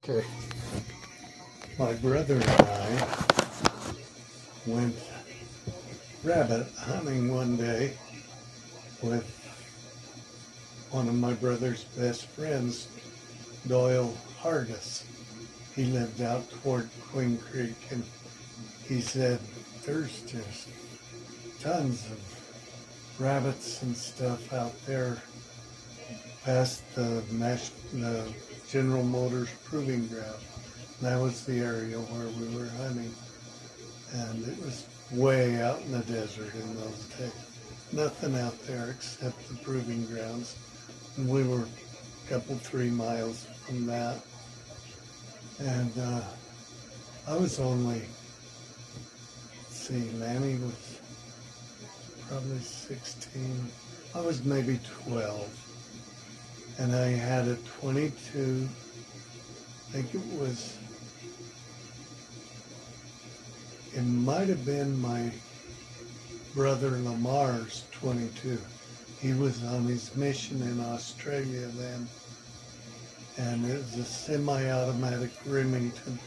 Okay. My brother and I went rabbit hunting one day with one of my brother's best friends, Doyle Hargis. He lived out toward Queen Creek, and he said there's just tons of rabbits and stuff out there past the General Motors Proving Ground. That was the area where we were hunting, and it was way out in the desert in those days. Nothing out there except the proving grounds, and we were a couple, 3 miles from that. And I was only, Lanny was probably 16. I was maybe 12. And I had a 22, it might have been my brother Lamar's 22. He was on his mission in Australia then. And it was a semi-automatic Remington.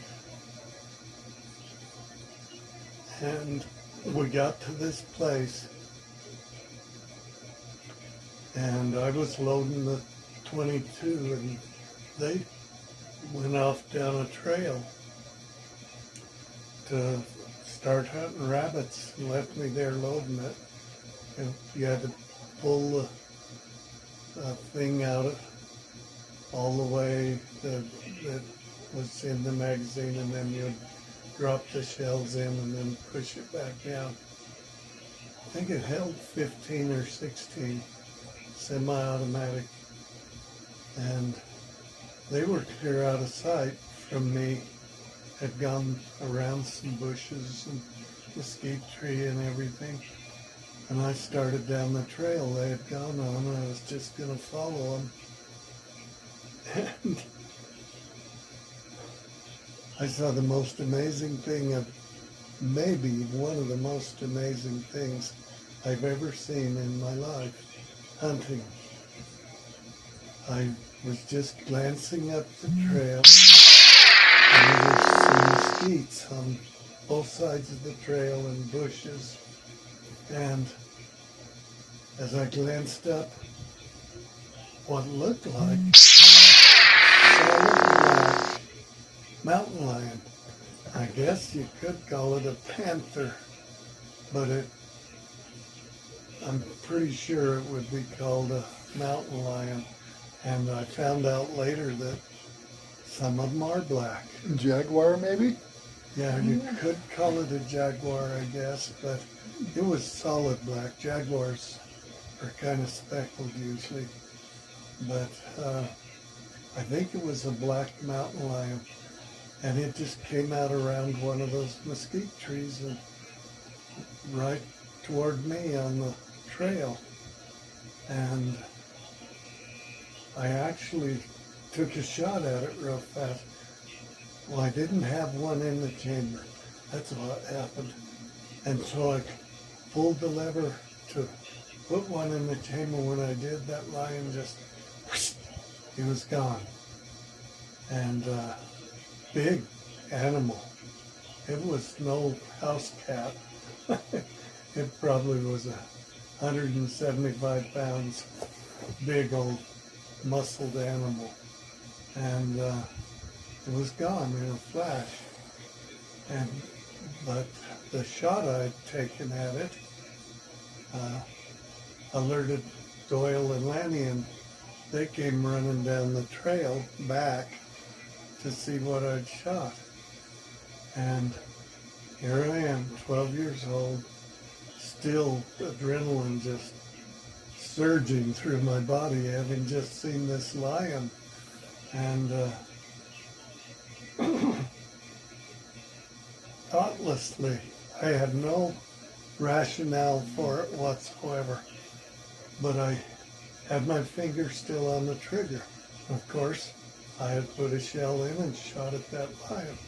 And we got to this place, and I was loading the 22, and they went off down a trail to start hunting rabbits and left me there loading it. And you had to pull the thing out all the way that was in the magazine, and then you'd drop the shells in and then push it back down. I think it held 15 or 16 semi-automatic, and they were clear out of sight from me. Had gone around some bushes and mesquite tree and everything, and I started down the trail they had gone on. I was just going to follow them, and I saw the most amazing thing maybe one of the most amazing things I've ever seen in my life, hunting. I was just glancing up the trail, and there were some mesquites on both sides of the trail and bushes. And as I glanced up, what looked like solid black mountain lion. I guess you could call it a panther, but I'm pretty sure it would be called a mountain lion. And I found out later that some of them are black. Jaguar, maybe? Yeah, you could call it a jaguar, I guess, but it was solid black. Jaguars are kind of speckled usually, but I think it was a black mountain lion. And it just came out around one of those mesquite trees and right toward me on the trail. And I actually took a shot at it real fast. Well, I didn't have one in the chamber. That's what happened. And so I pulled the lever to put one in the chamber. When I did, that lion just, whoosh, he was gone. And big animal. It was no house cat. It probably was 175 pounds, big old muscled animal. And it was gone in a flash. But the shot I'd taken at it alerted Doyle and Lanny, and they came running down the trail back to see what I'd shot. And here I am, 12 years old, still adrenaline just surging through my body, having just seen this lion. And thoughtlessly, I had no rationale for it whatsoever, but I had my finger still on the trigger. Of course, I had put a shell in and shot at that lion.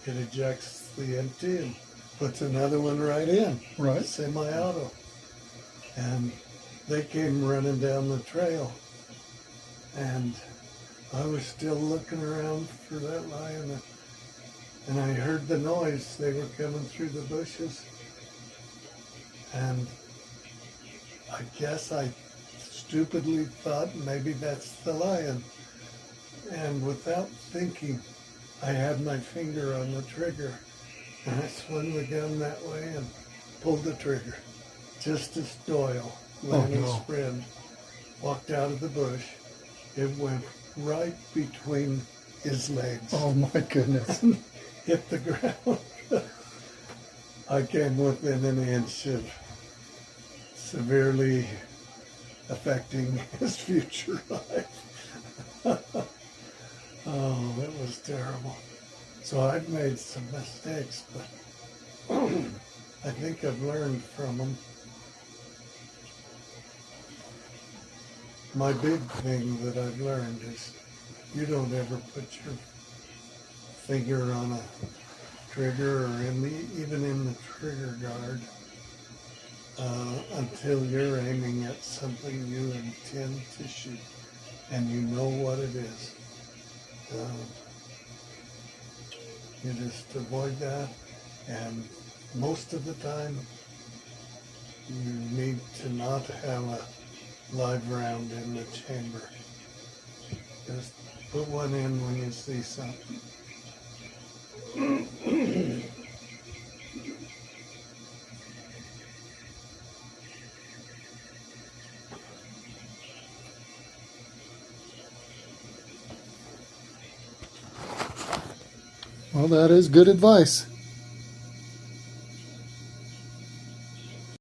It ejects the empty and puts another one right in. Right. Semi-auto. And they came running down the trail. And I was still looking around for that lion, and I heard the noise. They were coming through the bushes, and I guess I stupidly thought maybe that's the lion. And without thinking, I had my finger on the trigger, and I swung the gun that way and pulled the trigger. Just as Doyle, Lanny's friend, walked out of the bush, it went right between his legs. Oh my goodness. Hit the ground. I came within an inch of severely affecting his future life. Oh, it was terrible. So I've made some mistakes, but I think I've learned from them. My big thing that I've learned is you don't ever put your finger on a trigger or even in the trigger guard until you're aiming at something you intend to shoot and you know what it is. You just avoid that, and most of the time you need to not have a live round in the chamber. Just put one in when you see something. Well, that is good advice.